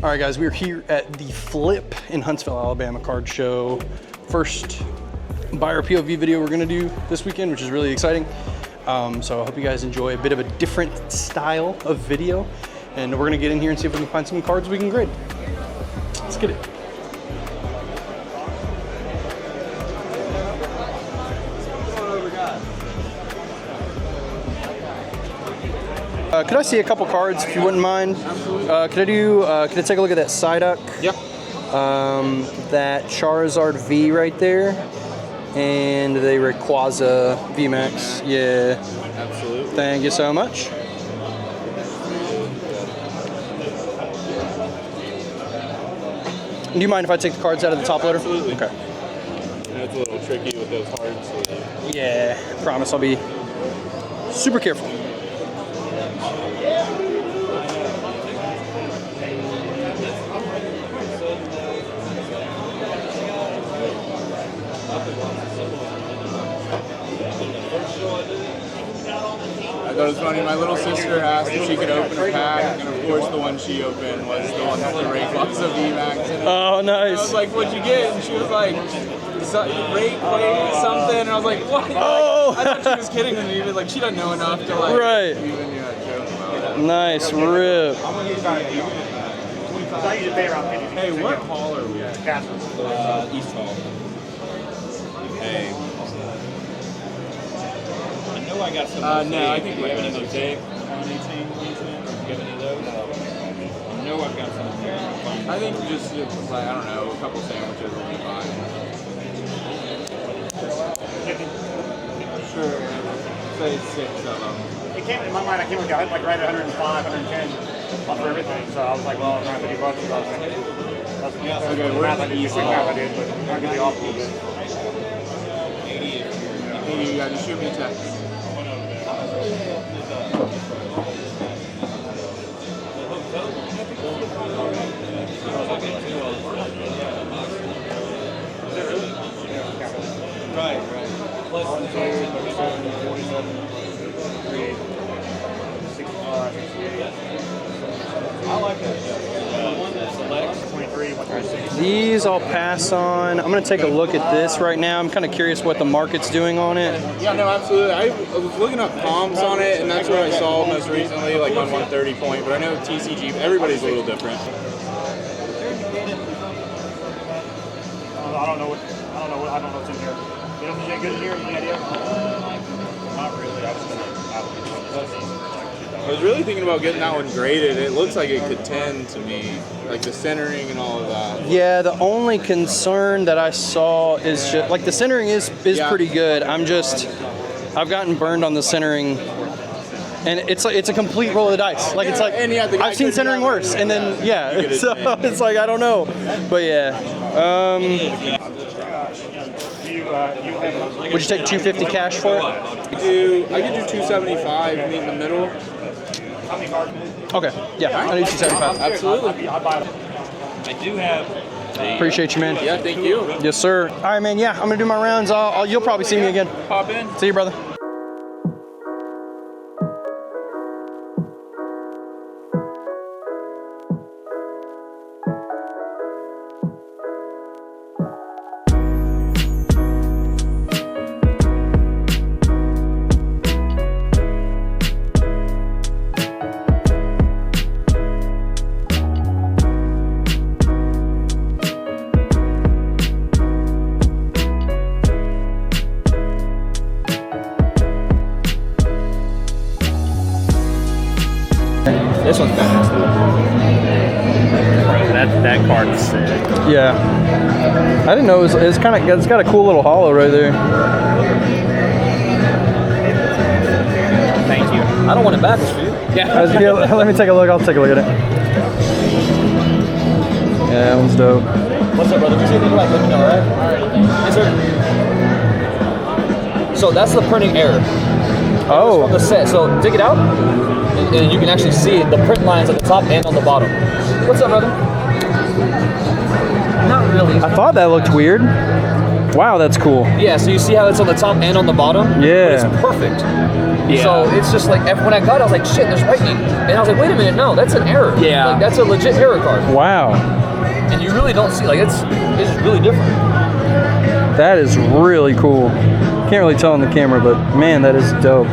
All right, guys, we're here at the Flip in Huntsville, Alabama card show. First buyer POV video we're gonna do this weekend, which is really exciting. So I hope you guys enjoy a bit of a different style of video. And we're gonna get in here and see if we can find some cards we can grade. Let's get it. Could I see a couple cards if you wouldn't mind? Could I take a look at that Psyduck? Yeah. That Charizard V right there. And the Rayquaza VMAX. Yeah. Absolutely. Thank you so much. Do you mind if I take the cards out of the top loader? Absolutely. Okay. It's a little tricky with those cards. So Yeah, promise I'll be super careful. I thought it was funny. My little sister asked if she could open a pack, and of course the one she opened was the one with the Rayquaza VMAX in it. Oh, nice. I was like, "What'd you get?" And she was like, Rayquaza something. And I was like, "What?" Oh. I thought she was kidding with me, but like she doesn't know enough to like Right. even joke about it. Nice rip. Hey, what hall are we at? East Hall. Hey. I know I got some. No, I think we have any mosaic on 18. Do you have any of those? I know I've got some there. I think just like, I don't know, a couple sandwiches will be fine. Sure. Say 6 of them. It came in my mind. I came like right at 105, 110 for everything. So I was like, well, around $50. So I was like, that's Okay, we're at the East quick Hall. math I did, but I'll get the off a little bit. 80 if Hey, you got to shoot me a text. Right. Plus 47, 48, 65, 68. I like that. One that selects 23, 136. These I'll pass on. I'm gonna take a look at this right now. I'm kind of curious what the market's doing on it. Yeah, no, absolutely. I was looking up comms on it, and that's what I saw most recently, like on 130 point. But I know TCG, everybody's a little different. I don't know what's in here. You know anything good in here? Any idea? Not really. I was really thinking about getting that one graded. It looks like it could tend to me, like the centering and all of that. Yeah, the only concern that I saw is just like the centering is Yeah. pretty good. I've gotten burned on the centering, and it's a complete roll of the dice. Like it's like And yeah, the guy I've seen couldn't centering have it. worse, and then yeah, You get it so in. it's like I don't know, but yeah. Would you take 250 cash for it? I could do 275, meet in the middle. Okay, yeah, I do 275. Absolutely. I do have. Appreciate you, man. Yeah, thank you. Yes, sir. All right, man. Yeah, I'm gonna do my rounds. You'll probably see me again. Pop in. See you, brother. This one's badass. That card is sick. Yeah. I didn't know it's got a cool little hollow right there. Thank you. I don't want it backwards for you. Yeah. Let me take a look. I'll take a look at it. Yeah, that one's dope. What's up, brother? If you see anything you like, let me know, alright? Alright. Yes, sir. So that's the printing error. Oh. From the set. So dig it out, and you can actually see the print lines at the top and on the bottom. What's up, brother? Not really. I thought that looked weird. Wow, that's cool. Yeah, so you see how it's on the top and on the bottom? Yeah. But it's perfect. Yeah. So it's just like, when I got it, I was like, shit, there's whitening. And I was like, wait a minute, no, that's an error. Yeah. Like, that's a legit error card. Wow. And you really don't see, like, it's really different. That is really cool. Can't really tell on the camera, but man, that is dope.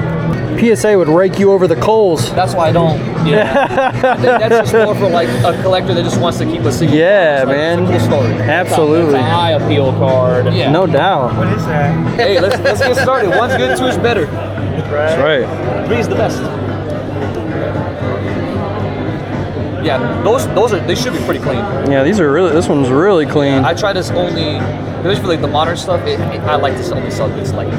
PSA would rake you over the coals. That's why I don't, I think that's just more for like a collector that just wants to keep a single Yeah, card. man. It's a cool story. Absolutely. It's an eye appeal card. Yeah. No doubt. What is that? Hey, let's get started. One's good, two is better. That's right. Three is the best. Yeah, they should be pretty clean. Yeah, this one's really clean. I try this only, especially for like the modern stuff, I like this only sell this like.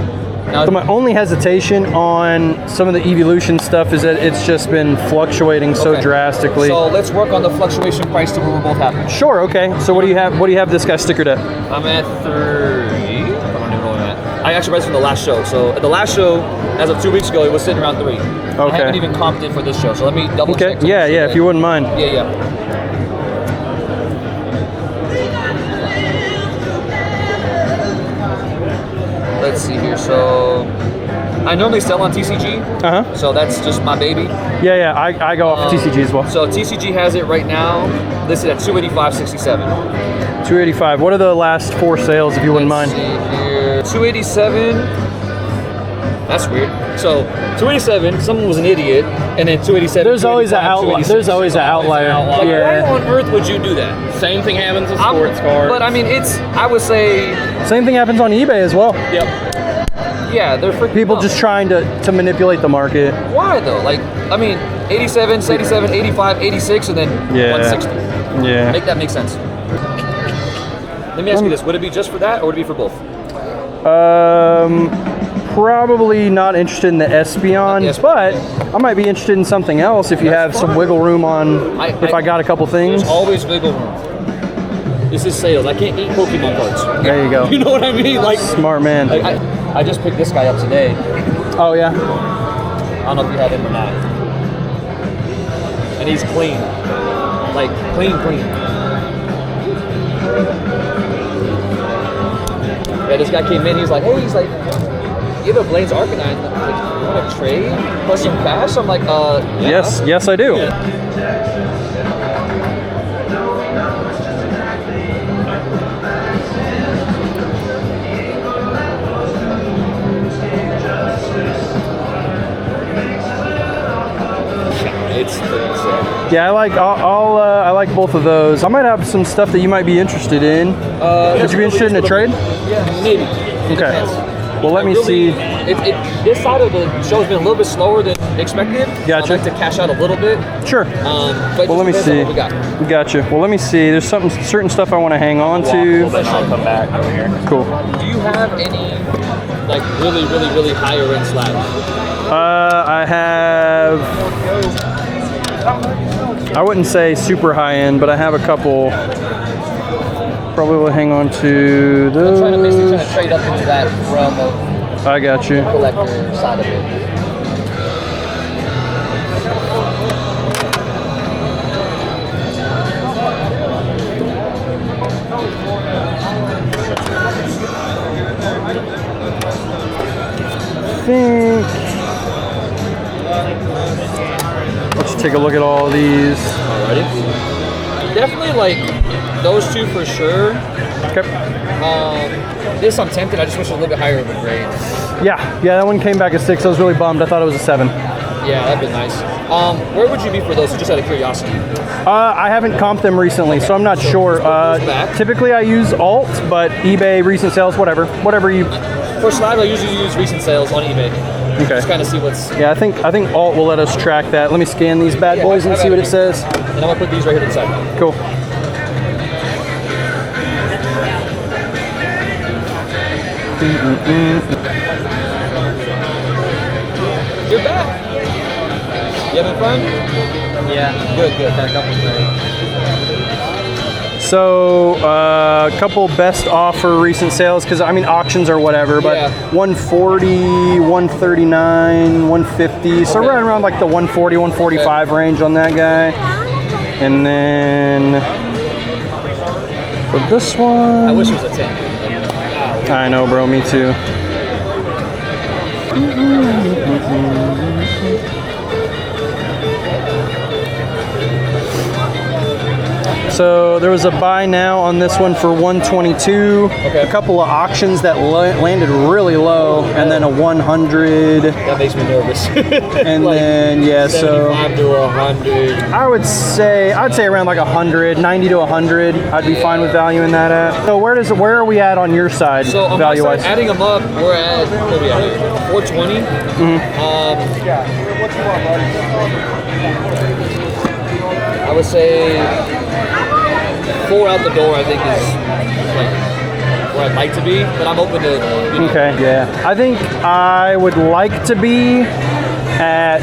Now, So my only hesitation on some of the evolution stuff is that it's just been fluctuating so okay. drastically. So let's work on the fluctuation price to where we're both happy. Sure, okay. So what do you have this guy stickered at? I'm at 30. I don't even know where I'm at. I actually read this from the last show. So at the last show, as of 2 weeks ago, it was sitting around 3. I haven't even comped it for this show, so let me double Okay. check. Yeah, if you wouldn't mind. Yeah. Let's see here. So I normally sell on TCG. Uh-huh. So that's just my baby. Yeah, I go off TCG as well. So TCG has it right now listed at 285.67. 285. What are the last 4 sales, if you wouldn't Let's mind? see here. 287. That's weird. So 287, someone was an idiot, and then 287. There's always an outlier. There's always an outlier. Like, Yeah. why on earth would you do that? Same thing happens with sports cards. But I mean, I would say, Same thing happens on eBay as well. Yep. yeah, they're freaking People dumb. just trying to manipulate the market. Why though? Like, I mean, 87, 77, 85, 86, and then Yeah. 160. Yeah. Make that make sense. Let me ask you this: would it be just for that, or would it be for both? Probably not interested in the Espeon, Yes. but I might be interested in something else if you have some wiggle room on. If I got a couple things. There's always wiggle room. This is sales. I can't eat Pokemon cards. There you go. You know what I mean? Like, Smart man. I just picked this guy up today. Oh yeah. I don't know if you have him or not. And he's clean. Like, clean. Yeah, this guy came in, he's like, you have a Blaine's Arcanine. Like, you want to trade? Plus some cash? I'm like, yeah. Yes, I do. It's pretty sick. Yeah, I like both of those. I might have some stuff that you might be interested in. Would you be interested in a trade? Yeah, maybe. It Okay. depends. Well, let me see. This side of the show has been a little bit slower than expected. Gotcha. I'd like to cash out a little bit. Sure. But Well, let me just depends on see. what we got. We got you. Well, let me see. There's certain stuff I want to hang on to. Then I'll come back over here. Cool. Do you have any like really higher end slabs? I have. I wouldn't say super high end, but I have a couple. Probably will hang on to I'm trying to those. trade up into that realm of I got you. collector side of it. Think. Let's take a look at all of these. Alrighty. Definitely like those two for sure. Okay. This I'm tempted. I just wish it was a little bit higher of a grade. Yeah, that one came back at 6. I was really bummed. I thought it was a 7. Yeah, that'd be nice. Where would you be for those? Just out of curiosity. I haven't comped them recently, so I'm not sure. back. Typically, I use alt, but eBay, recent sales, whatever you. For slab, I usually use recent sales on eBay. Okay. Just kind of see what's. Yeah, I think alt will let us track that. Let me scan these bad boys and see what it says. And I'm gonna put these right here to the side. Cool. You're back. You having fun? Yeah. Good. Had a couple today. So, a couple best offer recent sales, because I mean auctions or whatever, but Yeah. 140, 139, 150. So right around like the 140, 145 range on that guy. And then for this one, I wish it was a 10. I know, bro. Me too. So there was a buy now on this one for 122. Okay. A couple of auctions that landed really low, and then a 100. That makes me nervous. And then yeah, so 75 to 100. I'd say around like 100, 90 to 100. I'd be fine with valuing that at. So where are we at on your side, So on value my wise? side, adding them up, we're at, what are we at? 420. I would say 4 out the door, I think, is like where I'd like to be, but I'm open to, you know. Okay, yeah. I think I would like to be at.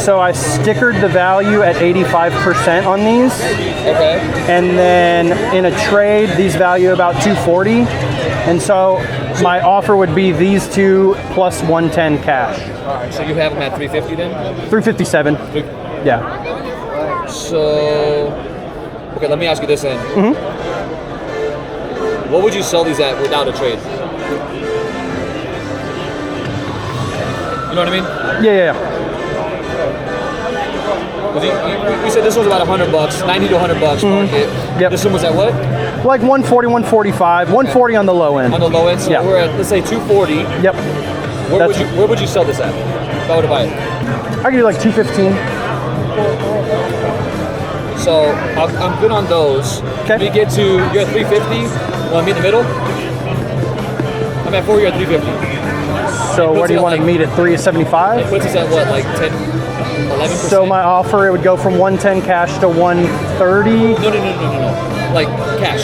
So I stickered the value at 85% on these, Okay. and then in a trade, these value about 240, and so my offer would be these two plus 110 cash. All right, so you have them at 350 then? 357. Yeah. So, okay, let me ask you this then. What would you sell these at without a trade? You know what I mean? Yeah. 'Cause you said this was about $100, 90 to $100 market. Yep. This one was at what? Like 140, 145, 140 on the low end. On the low end, so Yeah. we're at, let's say 240. Yep. Where would you sell this at? If I were to buy it. I could do like 215. So I'm good on those. Okay. We get to, you're at 350. Want to meet in the middle? I'm at 4, you're at 350. So puts where do it you at want to like- meet at 375? Puts us at what, like 10, 11%? So my offer, it would go from 110 cash to 130. No. Like cash.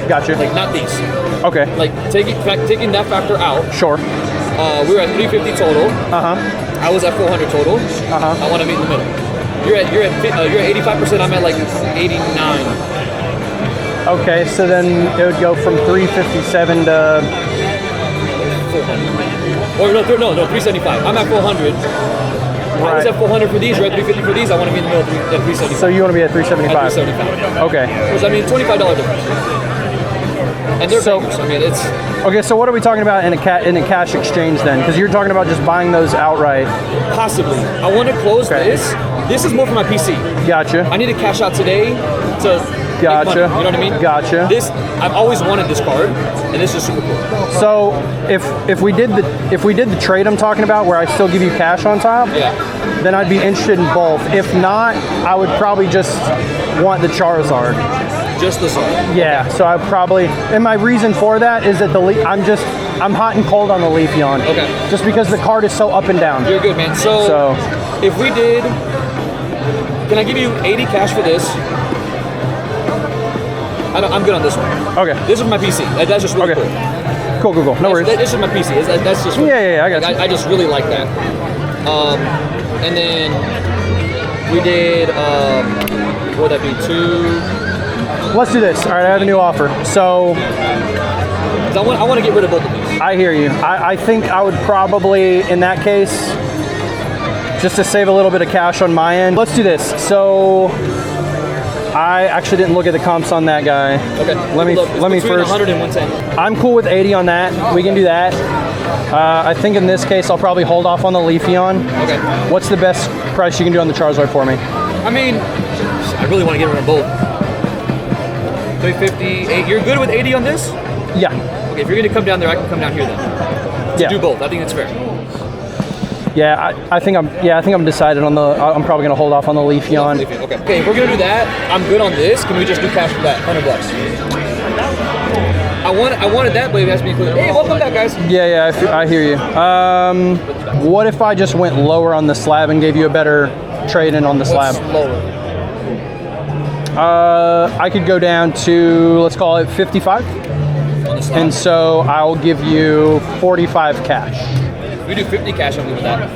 Gotcha. Like not these. Okay. Like taking that factor out, Sure. we were at 350 total. Uh-huh. I was at 400 total. Uh-huh. I want to meet in the middle. You're at 85%. I'm at like 89. Okay, so then it would go from 357 to 400. Or no, 375. I'm at 400. I was right. at 400 for these. You're at 350 for these. I want to be in the middle at 375. So you want to be at At 375. 375. Okay. Because I mean, $25 difference. And they're So- bangers. I mean, it's Okay, so what are we talking about in a cash exchange then? Because you're talking about just buying those outright. possibly. I want to close Okay. this. This is more for my PC. Gotcha. I need to cash out today to make Gotcha. money, you know what I mean? Gotcha. This I've always wanted this card, and this is super cool. So if we did the trade I'm talking about, where I still give you cash on top, Yeah. then I'd be interested in both. If not, I would probably just want the Charizard. Just this one. Yeah. So I probably, and my reason for that is that I'm hot and cold on the Leafeon. Okay. Just because the card is so up and down. You're good, man. So So if we did, can I give you 80 cash for this? I'm good on this one. okay. This is my PC. That's just really Okay. cool. Cool. No worries. This is my PC. That's just Yeah, I got you. I just really like that. And then we did what would that be, 2? Let's do this. All right, I have a new offer. So 'Cause I want to get rid of both of these. I hear you. I think I would probably, in that case, just to save a little bit of cash on my end, let's do this. So I actually didn't look at the comps on that guy. Okay. Let me Between first. 100 and 110. I'm cool with 80 on that. We can do that. I think in this case, I'll probably hold off on the Leafeon. Okay. What's the best price you can do on the Charizard for me? I mean, I really want to get rid of both. 358. You're good with 80 on this? Yeah. Okay, if you're gonna come down there, I can come down here then. Yeah. Do both. I think that's fair. Yeah, I think I'm decided on the. I'm probably gonna hold off on the Leafeon. Okay. Okay, if we're gonna do that, I'm good on this. Can we just do cash for that? $100. I wanted that, but it has to be included. Hey, welcome back, guys. Yeah, I hear you. What if I just went lower on the slab and gave you a better trade-in on the slab? What's lower? I could go down to, let's call it 55. On the slab. And so I'll give you 45 cash. If we do 50 cash, I'm good with that.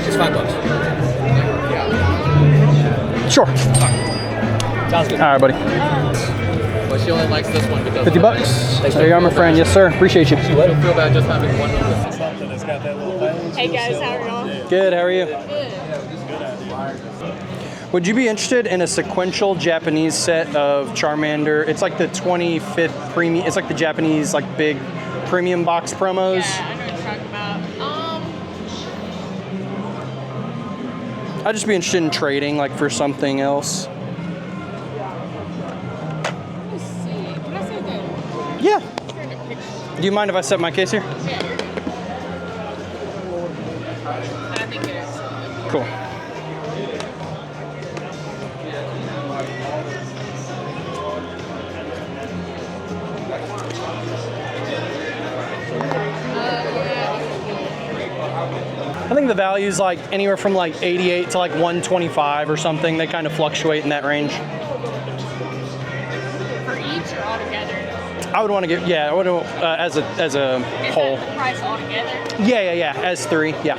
It's $5. Sure. Sounds good. All right, buddy. But she only likes this one because 50 bucks. There you are, my friend. Yes, sir. Appreciate you. I don't feel bad just having one of this. Hey guys, how are y'all? Good. How are you? Would you be interested in a sequential Japanese set of Charmander? It's like the 25th premium. It's like the Japanese like big premium box promos. Yeah, I know what you're talking about. I'd just be interested in trading like for something else. Let me see. Can I see the Yeah. picture? Do you mind if I set my case here? Yeah, you're good. I think it is. Cool. I think the value is like anywhere from like 88 to like 125 or something. They kind of fluctuate in that range. For each or altogether? I would want to get, yeah, I would as a Is whole. that the price altogether? Yeah, as 3, yeah.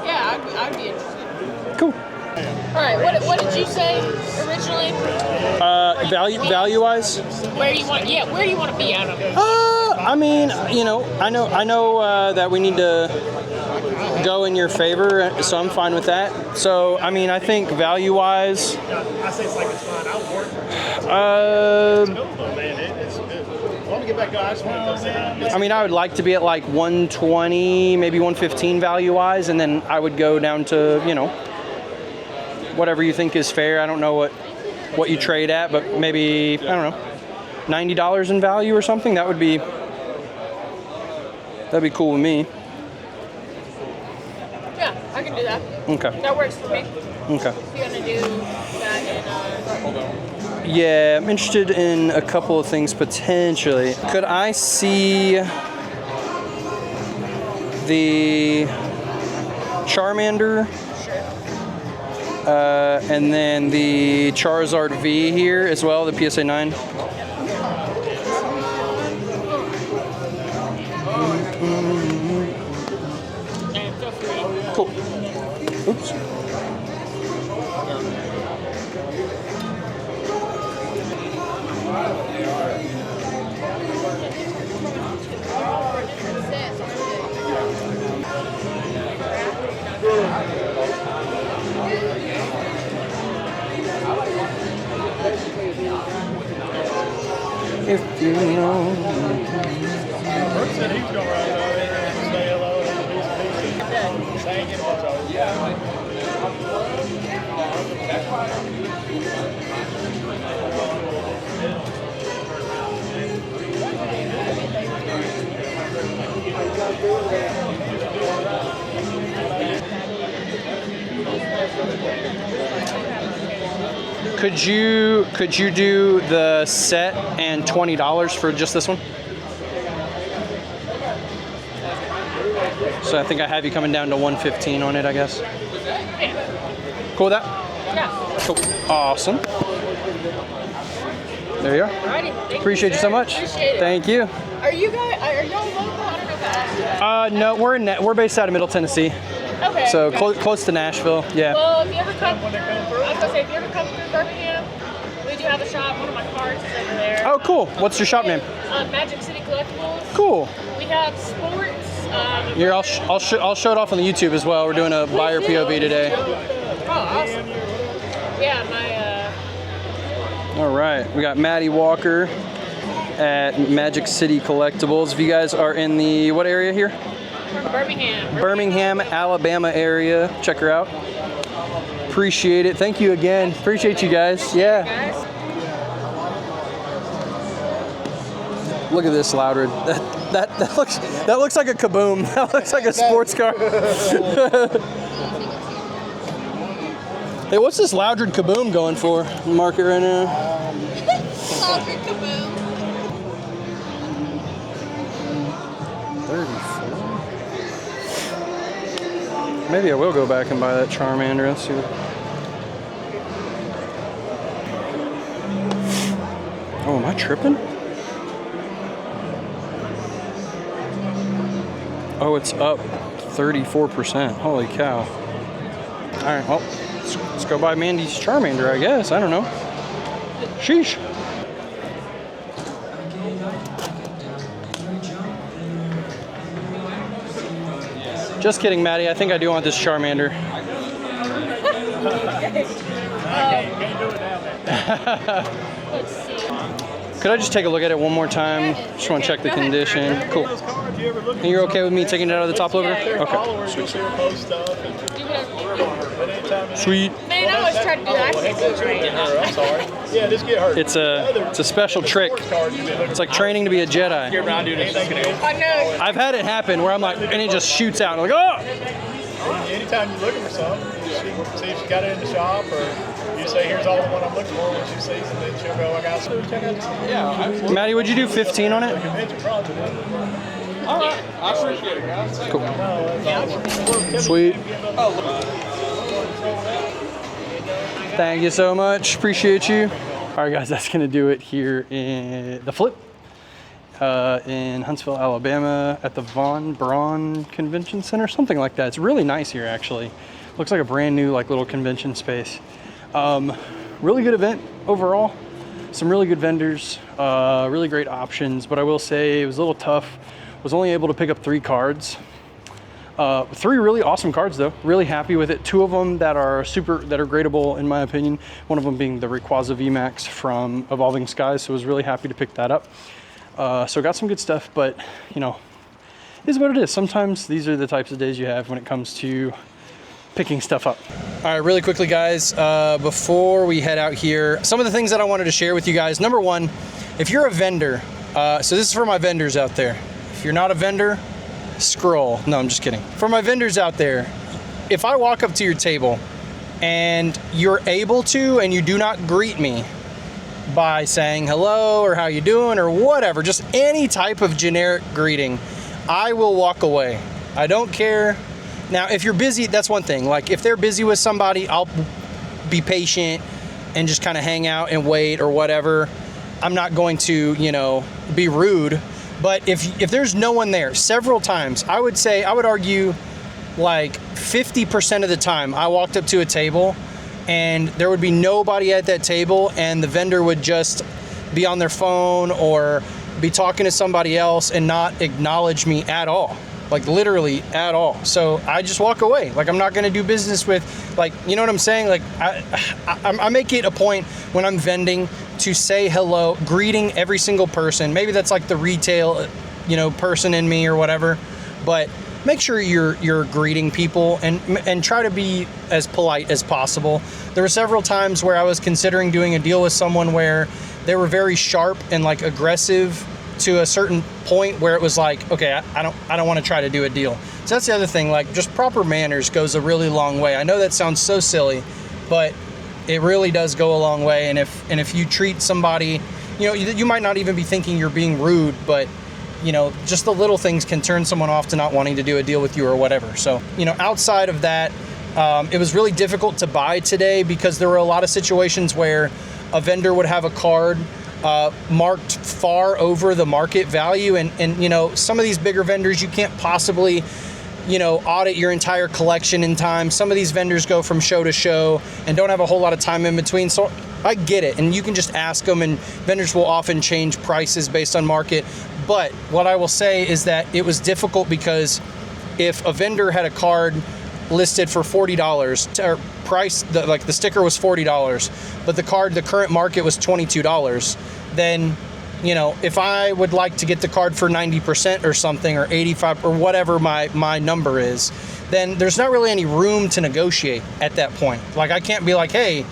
Yeah, I'd be interested. Cool. All right, what did you say originally? Value-wise? Where you want to be out of it? I mean, you know, I know that we need to go in your favor, so I'm fine with that. So, I mean, I think value-wise, I say it's like it's fine. I'll work. Man, it's good. I want to get back. I just want to go. I mean, I would like to be at like 120, maybe 115 value-wise, and then I would go down to, you know, whatever you think is fair. I don't know what you trade at, but maybe, I don't know, $90 in value or something. That'd be cool with me. Yeah, I can do that. Okay. That works for me. Okay. If you're gonna do that in Yeah, I'm interested in a couple of things potentially. Could I see the Charmander? And then the Charizard V here as well, the PSA 9. and feel free. Cool. Oops. If you know. Bert said he was going to ride out there and say hello and say it. Could you do the set and $20 for just this one? So I think I have you coming down to 115 on it, I guess. Cool with that? Yeah. Cool. Awesome. There you are. Alrighty. Thank Appreciate you so much. Appreciate it. Thank you. Are y'all local? I don't know if I asked you that. No, we're based out of Middle Tennessee, Okay. so okay. close to Nashville. Yeah. Well, if you ever come, I was gonna say if you ever come through Birmingham, we do have a shop. One of my cards is over there. Oh, cool. What's your shop name? Magic City Collectibles. Cool. We have sports. Here, I'll show it off on the YouTube as well. We're doing a buyer POV today. Oh, awesome. Yeah, All right, we got Maddie Walker at Magic City Collectibles. If you guys are in the what area here? from Birmingham. Birmingham, Alabama area. Check her out. Appreciate it. Thank you again. Appreciate you guys. Yeah. Guys. Look at this Loudred. That looks like a Kaboom. That looks like a sports car. Hey, what's this Loudred Kaboom going for? Market right now. Loudred Kaboom. 34. Maybe I will go back and buy that Charmander. Let's see. Oh, am I tripping? Oh, it's up 34%. Holy cow. All right, well, let's go buy Mandy's Charmander, I guess. I don't know. Sheesh. Just kidding, Maddie. I think I do want this Charmander. Can't do it now, man. Let's see. Could I just take a look at it one more time? Just want to check the condition. Cool. Those cards, you ever look And you're okay with me taking it out of the top loader? at Okay. followers, you'll see her post stuff. And Do whatever. but anytime you Sweet. Man, I always try to do that. I can't do it right. I'm sorry. Yeah, just get hurt. It's a special trick. Cards you've been looking It's like training to be a Jedi. Around, dude, it's just gonna go. I know. I've had it happen where I'm like, and it just shoots out. I'm like, oh! Anytime you're looking for something, see if she got it in the shop, or you say, here's all the one I'm looking for when she sees it, then she'll go, I got some. Check out this. Yeah, Maddie, would you do 15 on it? Convention project. all right. I appreciate it, guys. Cool. Sweet. Thank you so much. Appreciate you. All right, guys, that's going to do it here in the flip in Huntsville, Alabama at the Von Braun Convention Center, something like that. It's really nice here, actually. Looks like a brand new like little convention space. Really good event overall. Some really good vendors, really great options, but I will say it was a little tough. Was only able to pick up 3 cards. 3 really awesome cards though. Really happy with it. 2 of them that are gradable in my opinion. One of them being the Rayquaza VMAX from Evolving Skies, so I was really happy to pick that up. So got some good stuff, but you know, it is what it is. Sometimes these are the types of days you have when it comes to picking stuff up. All right, really quickly guys, before we head out here, some of the things that I wanted to share with you guys. Number one, if you're a vendor, so this is for my vendors out there. If you're not a vendor, scroll. No, I'm just kidding. For my vendors out there, if I walk up to your table and you're able to, and you do not greet me by saying hello or how you doing or whatever, just any type of generic greeting, I will walk away. I don't care. Now, if you're busy, that's one thing. Like if they're busy with somebody, I'll be patient and just kind of hang out and wait or whatever. I'm not going to, you know, be rude. But if there's no one there, several times, I would argue like 50% of the time I walked up to a table and there would be nobody at that table and the vendor would just be on their phone or be talking to somebody else and not acknowledge me at all. Like literally at all. So I just walk away. Like I'm not gonna do business with, like, you know what I'm saying? Like I make it a point when I'm vending to say hello, greeting every single person. Maybe that's like the retail, you know, person in me or whatever. But make sure you're greeting people and try to be as polite as possible. There were several times where I was considering doing a deal with someone where they were very sharp and like aggressive to a certain point where it was like, okay, I don't want to try to do a deal. So that's the other thing, like just proper manners goes a really long way. I know that sounds so silly, but it really does go a long way. And if you treat somebody, you know, you might not even be thinking you're being rude, but you know, just the little things can turn someone off to not wanting to do a deal with you or whatever. So, you know, outside of that, it was really difficult to buy today because there were a lot of situations where a vendor would have a card marked far over the market value, and you know, some of these bigger vendors you can't possibly, you know, audit your entire collection in time. Some of these vendors go from show to show and don't have a whole lot of time in between, so I get it, and you can just ask them, and vendors will often change prices based on market. But what I will say is that it was difficult because if a vendor had a card listed for $40 or price, the sticker was $40, but the current market was $22, then, you know, if I would like to get the card for 90% or something, or 85 or whatever my number is, then there's not really any room to negotiate at that point. Like I can't be like, hey,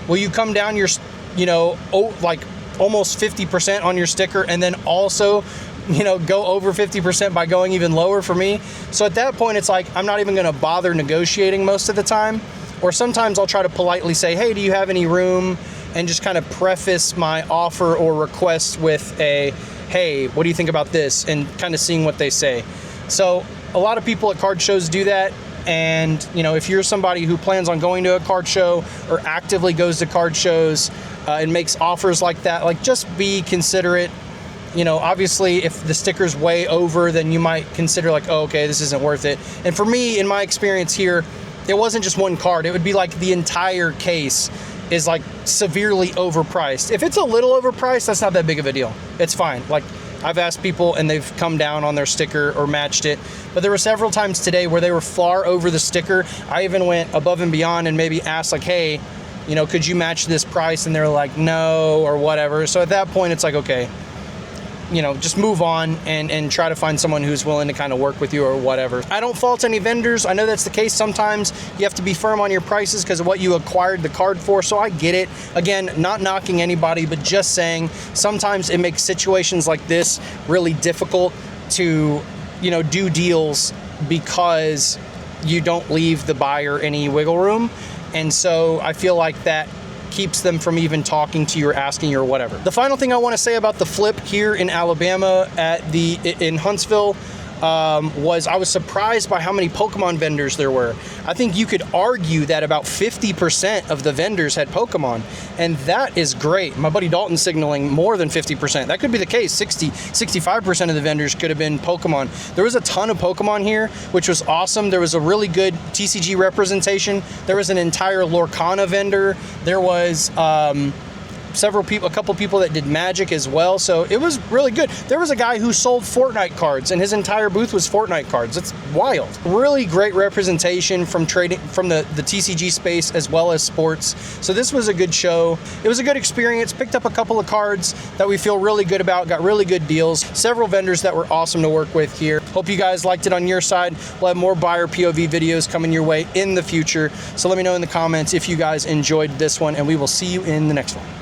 will you come down your, you know, like almost 50% on your sticker and then also, you know, go over 50% by going even lower for me. So at that point, it's like, I'm not even going to bother negotiating most of the time. Or sometimes I'll try to politely say, hey, do you have any room? And just kind of preface my offer or request with a, hey, what do you think about this? And kind of seeing what they say. So a lot of people at card shows do that. And, you know, if you're somebody who plans on going to a card show or actively goes to card shows and makes offers like that, like just be considerate. You know, obviously if the sticker's way over, then you might consider like, oh, okay, this isn't worth it. And for me, in my experience here, it wasn't just one card. It would be like the entire case is like severely overpriced. If it's a little overpriced, that's not that big of a deal. It's fine. Like I've asked people and they've come down on their sticker or matched it, but there were several times today where they were far over the sticker. I even went above and beyond and maybe asked like, hey, you know, could you match this price? And they're like, no, or whatever. So at that point, it's like, okay, you know, just move on and try to find someone who's willing to kind of work with you or whatever. I don't fault any vendors. I know that's the case. Sometimes you have to be firm on your prices because of what you acquired the card for. So I get it. Again, not knocking anybody, but just saying sometimes it makes situations like this really difficult to, you know, do deals because you don't leave the buyer any wiggle room. And so I feel like that keeps them from even talking to you or asking you or whatever. The final thing I want to say about the flip here in Alabama in Huntsville was I was surprised by how many Pokemon vendors there were. I think you could argue that about 50% of the vendors had Pokemon, and that is great. My buddy Dalton signaling more than 50%. That could be the case. 65% of the vendors could have been Pokemon. There was a ton of Pokemon here, which was awesome. There was a really good TCG representation. There was an entire Lorcana vendor. There was a couple people that did Magic as well, so it was really good. There was a guy who sold Fortnite cards, and his entire booth was Fortnite cards. It's wild. Really great representation from trading, from the TCG space as well as sports. So this was a good show. It was a good experience. Picked up a couple of cards that we feel really good about. Got really good deals. Several vendors that were awesome to work with here. Hope you guys liked it on your side. We'll have more buyer POV videos coming your way in the future. So let me know in the comments if you guys enjoyed this one, and we will see you in the next one.